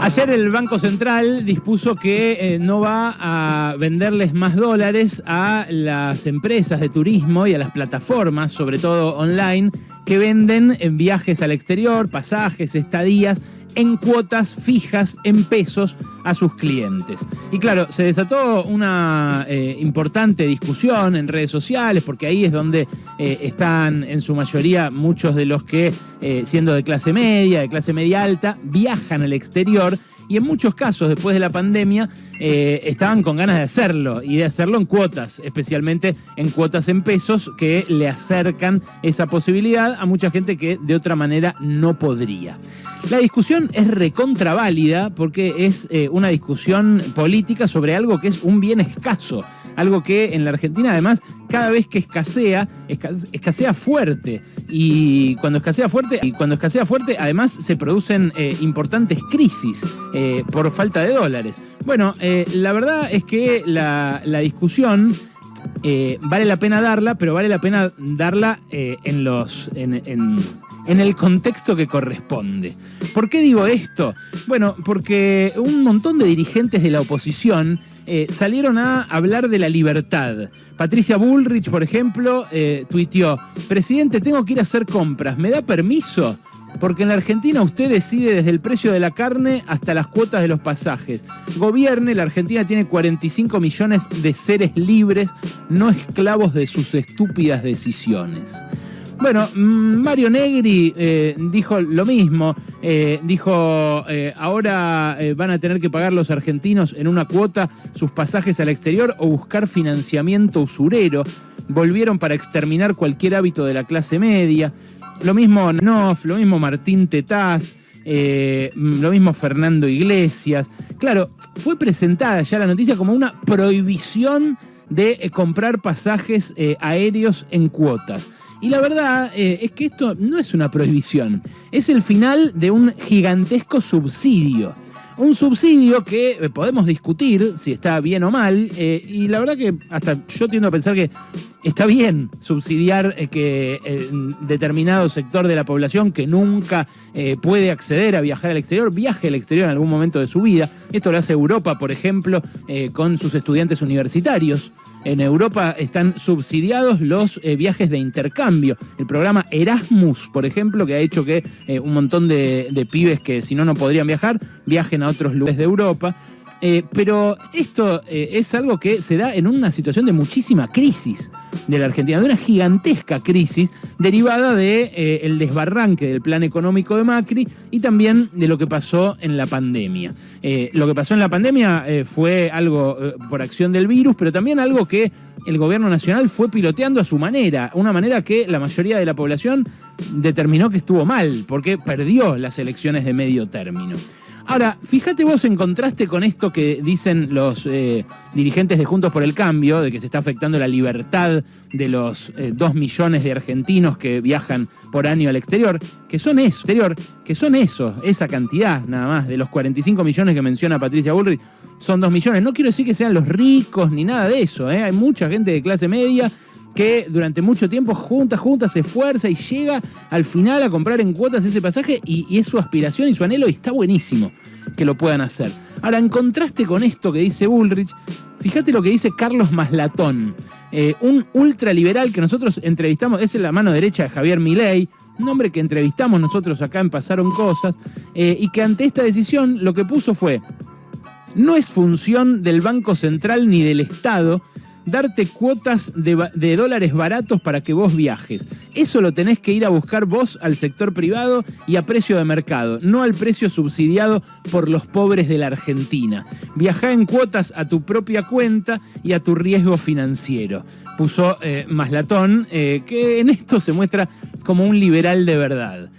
Ayer el Banco Central dispuso que no va a venderles más dólares a las empresas de turismo y a las plataformas, sobre todo online, que venden en viajes al exterior, pasajes, estadías, en cuotas fijas, en pesos, a sus clientes. Y claro, se desató una importante discusión en redes sociales, porque ahí es donde están en su mayoría muchos de los que, siendo de clase media alta, viajan al exterior. Y en muchos casos, después de la pandemia, estaban con ganas de hacerlo, y de hacerlo en cuotas, especialmente en cuotas en pesos, que le acercan esa posibilidad a mucha gente que de otra manera no podría. La discusión es recontraválida porque es una discusión política sobre algo que es un bien escaso, algo que en la Argentina además cada vez que escasea fuerte, y cuando escasea fuerte además se producen importantes crisis por falta de dólares. Bueno, la verdad es que la discusión vale la pena darla, pero vale la pena darla en el contexto que corresponde. ¿Por qué digo esto? Bueno, porque un montón de dirigentes de la oposición salieron a hablar de la libertad. Patricia Bullrich, por ejemplo, tuiteó: presidente, tengo que ir a hacer compras, ¿me da permiso? Porque en la Argentina usted decide desde el precio de la carne hasta las cuotas de los pasajes. Gobierne, la Argentina tiene 45 millones de seres libres, no esclavos de sus estúpidas decisiones. Bueno, Mario Negri dijo lo mismo, ahora van a tener que pagar los argentinos en una cuota sus pasajes al exterior o buscar financiamiento usurero. Volvieron para exterminar cualquier hábito de la clase media. Lo mismo Noff, lo mismo Martín Tetaz, lo mismo Fernando Iglesias. Claro, fue presentada ya la noticia como una prohibición de comprar pasajes aéreos en cuotas. Y la verdad es que esto no es una prohibición, es el final de un gigantesco subsidio. Un subsidio que podemos discutir si está bien o mal, y la verdad que hasta yo tiendo a pensar que está bien subsidiar que determinado sector de la población que nunca puede acceder a viajar al exterior, viaje al exterior en algún momento de su vida. Esto lo hace Europa, por ejemplo, con sus estudiantes universitarios. En Europa están subsidiados los viajes de intercambio. El programa Erasmus, por ejemplo, que ha hecho que un montón de pibes que si no podrían viajar, viajen a otros lugares de Europa. Pero esto es algo que se da en una situación de muchísima crisis de la Argentina, de una gigantesca crisis derivada de el desbarranque del plan económico de Macri y también de lo que pasó en la pandemia. Lo que pasó en la pandemia fue algo por acción del virus, pero también algo que el gobierno nacional fue piloteando a su manera, una manera que la mayoría de la población determinó que estuvo mal, porque perdió las elecciones de medio término. Ahora, fíjate vos en contraste con esto que dicen los dirigentes de Juntos por el Cambio, de que se está afectando la libertad de los 2 millones de argentinos que viajan por año al exterior, que son esa cantidad nada más, de los 45 millones que menciona Patricia Bullrich, son 2 millones. No quiero decir que sean los ricos ni nada de eso, hay mucha gente de clase media que durante mucho tiempo junta, se esfuerza y llega al final a comprar en cuotas ese pasaje y es su aspiración y su anhelo, y está buenísimo que lo puedan hacer. Ahora, en contraste con esto que dice Bullrich, fíjate lo que dice Carlos Maslatón, un ultraliberal que nosotros entrevistamos, es la mano derecha de Javier Milei, un hombre que entrevistamos nosotros acá en Pasaron Cosas, y que ante esta decisión lo que puso fue: no es función del Banco Central ni del Estado darte cuotas de dólares baratos para que vos viajes. Eso lo tenés que ir a buscar vos al sector privado y a precio de mercado, no al precio subsidiado por los pobres de la Argentina. Viajá en cuotas a tu propia cuenta y a tu riesgo financiero. Puso Maslatón, que en esto se muestra como un liberal de verdad.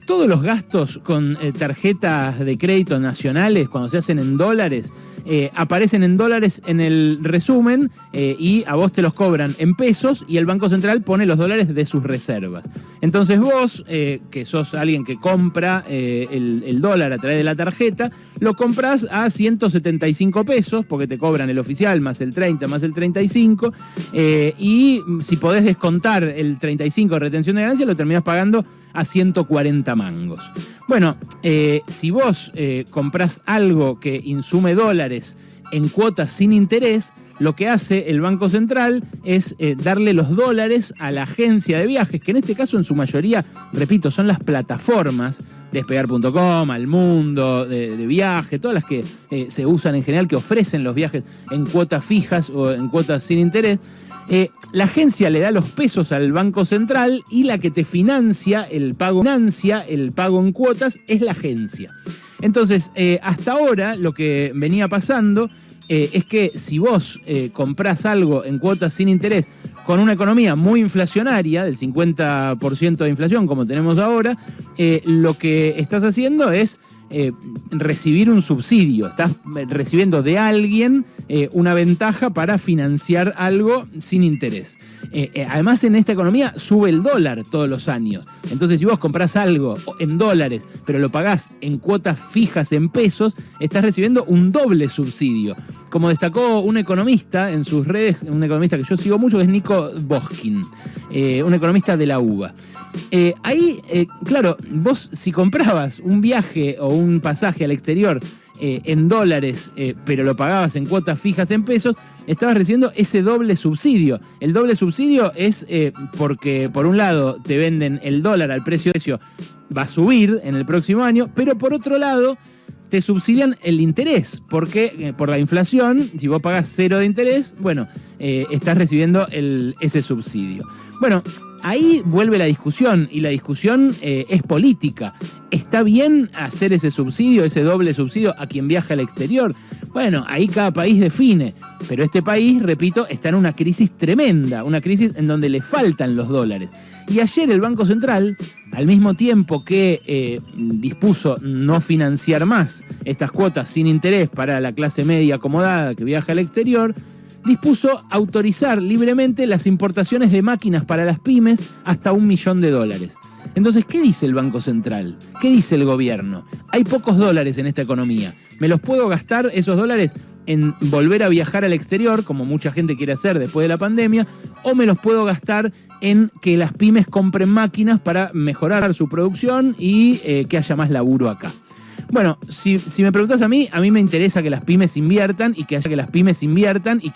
Todos los gastos con tarjetas de crédito nacionales, cuando se hacen en dólares, aparecen en dólares en el resumen y a vos te los cobran en pesos y el Banco Central pone los dólares de sus reservas. Entonces vos, que sos alguien que compra el dólar a través de la tarjeta, lo compras a 175 pesos porque te cobran el oficial más el 30 más el 35 y si podés descontar el 35 de retención de ganancia lo terminás pagando a 140 mangos. Bueno, si vos comprás algo que insume dólares en cuotas sin interés, lo que hace el Banco Central es darle los dólares a la agencia de viajes, que en este caso en su mayoría, repito, son las plataformas, Despegar.com, Al Mundo, de viaje, todas las que se usan en general, que ofrecen los viajes en cuotas fijas o en cuotas sin interés. La agencia le da los pesos al Banco Central y la que te financia el pago en cuotas es la agencia. Entonces, hasta ahora lo que venía pasando es que si vos comprás algo en cuotas sin interés con una economía muy inflacionaria, del 50% de inflación como tenemos ahora, lo que estás haciendo es recibir un subsidio. Estás recibiendo de alguien una ventaja para financiar algo sin interés. Además, en esta economía sube el dólar todos los años. Entonces, si vos comprás algo en dólares, pero lo pagás en cuotas fijas en pesos, estás recibiendo un doble subsidio. Como destacó un economista en sus redes, un economista que yo sigo mucho, que es Nico Boskin, un economista de la UBA. Claro, vos si comprabas un viaje o un pasaje al exterior en dólares, pero lo pagabas en cuotas fijas en pesos, estabas recibiendo ese doble subsidio. El doble subsidio es porque, por un lado, te venden el dólar al precio va a subir en el próximo año, pero por otro lado, te subsidian el interés, porque por la inflación, si vos pagás 0 de interés, bueno, estás recibiendo ese subsidio. Bueno, ahí vuelve la discusión, y la discusión es política. ¿Está bien hacer ese subsidio, ese doble subsidio a quien viaja al exterior? Bueno, ahí cada país define. Pero este país, repito, está en una crisis tremenda, una crisis en donde le faltan los dólares. Y ayer el Banco Central, al mismo tiempo que dispuso no financiar más estas cuotas sin interés para la clase media acomodada que viaja al exterior, dispuso autorizar libremente las importaciones de máquinas para las pymes hasta $1 millón. Entonces, ¿qué dice el Banco Central? ¿Qué dice el gobierno? Hay pocos dólares en esta economía. ¿Me los puedo gastar esos dólares en volver a viajar al exterior, como mucha gente quiere hacer después de la pandemia, o me los puedo gastar en que las pymes compren máquinas para mejorar su producción y que haya más laburo acá? Bueno, si me preguntás a mí me interesa que las pymes inviertan y que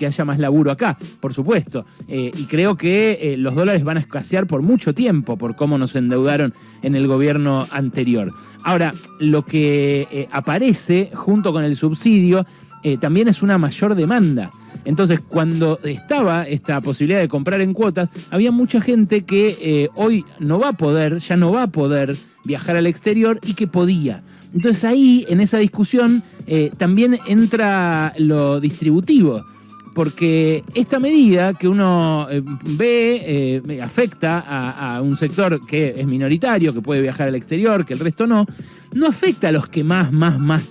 haya más laburo acá, por supuesto. Y creo que los dólares van a escasear por mucho tiempo por cómo nos endeudaron en el gobierno anterior. Ahora, lo que aparece junto con el subsidio también es una mayor demanda. Entonces, cuando estaba esta posibilidad de comprar en cuotas, había mucha gente que hoy ya no va a poder viajar al exterior y que podía. Entonces ahí, en esa discusión, también entra lo distributivo, porque esta medida que uno ve afecta a un sector que es minoritario, que puede viajar al exterior, que el resto no afecta a los que más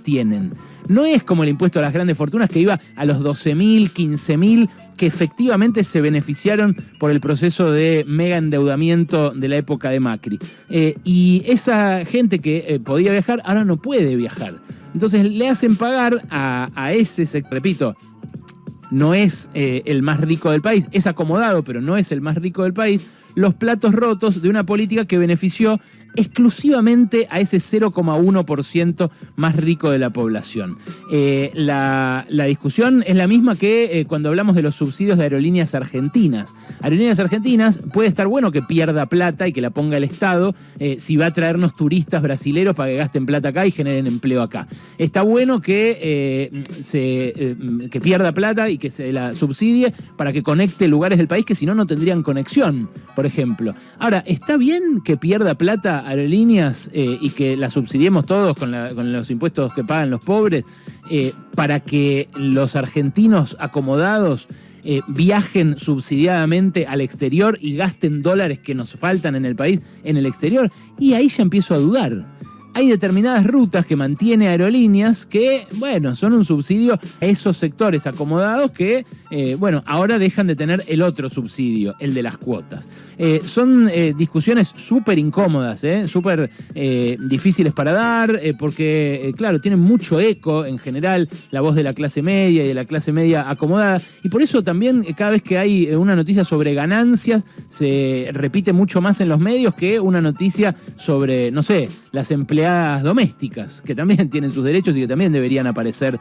tienen. No es como el impuesto a las grandes fortunas que iba a los 12.000, 15.000 que efectivamente se beneficiaron por el proceso de mega endeudamiento de la época de Macri. Y esa gente que podía viajar ahora no puede viajar. Entonces le hacen pagar a ese sector, repito, no es el más rico del país, es acomodado, pero no es el más rico del país, los platos rotos de una política que benefició exclusivamente a ese 0,1% más rico de la población. La discusión es la misma que cuando hablamos de los subsidios de Aerolíneas Argentinas. Aerolíneas Argentinas puede estar bueno que pierda plata y que la ponga el Estado si va a traernos turistas brasileros para que gasten plata acá y generen empleo acá. Está bueno que pierda plata y que se la subsidie para que conecte lugares del país que si no tendrían conexión, por ejemplo. Ahora, ¿está bien que pierda plata Aerolíneas y que la subsidiemos todos con los impuestos que pagan los pobres para que los argentinos acomodados viajen subsidiadamente al exterior y gasten dólares que nos faltan en el país en el exterior? Y ahí ya empiezo a dudar. hay determinadas rutas que mantiene Aerolíneas que, bueno, son un subsidio a esos sectores acomodados que, bueno, ahora dejan de tener el otro subsidio, el de las cuotas. Son discusiones súper incómodas, súper difíciles para dar, porque, claro, tienen mucho eco en general la voz de la clase media y de la clase media acomodada, y por eso también cada vez que hay una noticia sobre ganancias se repite mucho más en los medios que una noticia sobre, no sé, las empleadas domésticas, que también tienen sus derechos y que también deberían aparecer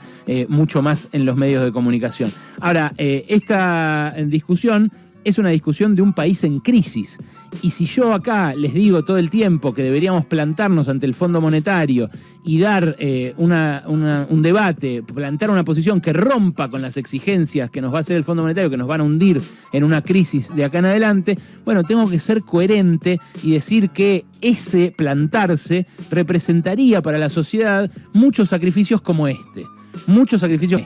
mucho más en los medios de comunicación. Ahora, esta discusión es una discusión de un país en crisis. Y si yo acá les digo todo el tiempo que deberíamos plantarnos ante el Fondo Monetario y dar un debate, plantar una posición que rompa con las exigencias que nos va a hacer el Fondo Monetario, que nos van a hundir en una crisis de acá en adelante, bueno, tengo que ser coherente y decir que ese plantarse representaría para la sociedad muchos sacrificios como este. Muchos sacrificios.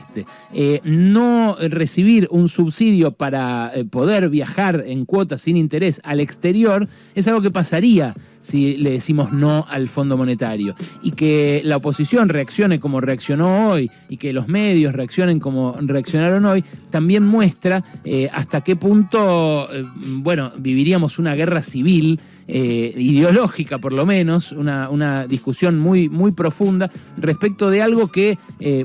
No recibir un subsidio para poder viajar en cuotas sin interés al exterior es algo que pasaría si le decimos no al Fondo Monetario. Y que la oposición reaccione como reaccionó hoy y que los medios reaccionen como reaccionaron hoy también muestra hasta qué punto, bueno, viviríamos una guerra civil ideológica, por lo menos, una discusión muy, muy profunda respecto de algo que,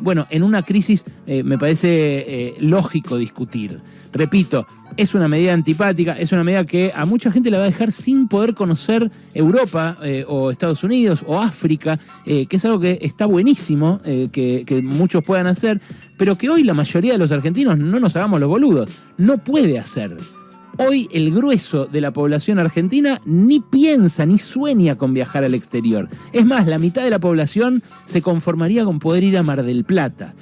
bueno, en una crisis me parece lógico discutir. Repito, es una medida antipática, es una medida que a mucha gente la va a dejar sin poder conocer Europa o Estados Unidos o África, que es algo que está buenísimo, que muchos puedan hacer, pero que hoy la mayoría de los argentinos, no nos hagamos los boludos, no puede hacer. Hoy el grueso de la población argentina ni piensa ni sueña con viajar al exterior. Es más, la mitad de la población se conformaría con poder ir a Mar del Plata.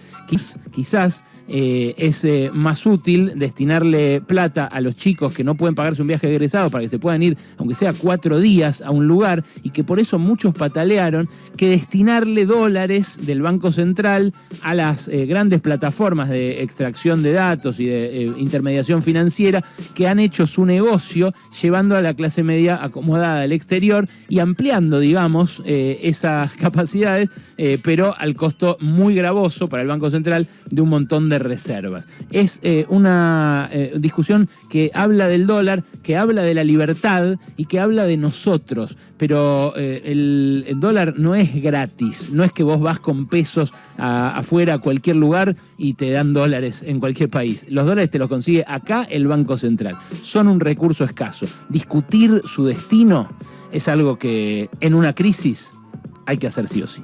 Quizás es más útil destinarle plata a los chicos que no pueden pagarse un viaje egresado para que se puedan ir, aunque sea 4 días, a un lugar, y que por eso muchos patalearon, que destinarle dólares del Banco Central a las grandes plataformas de extracción de datos y de intermediación financiera que han hecho su negocio llevando a la clase media acomodada al exterior y ampliando, digamos, esas capacidades, pero al costo muy gravoso para el Banco Central de un montón de reservas. Es una discusión que habla del dólar, que habla de la libertad y que habla de nosotros, pero el dólar no es gratis, no es que vos vas con pesos afuera a cualquier lugar y te dan dólares en cualquier país. Los dólares te los consigue acá el Banco Central. Son un recurso escaso. Discutir su destino es algo que en una crisis hay que hacer sí o sí.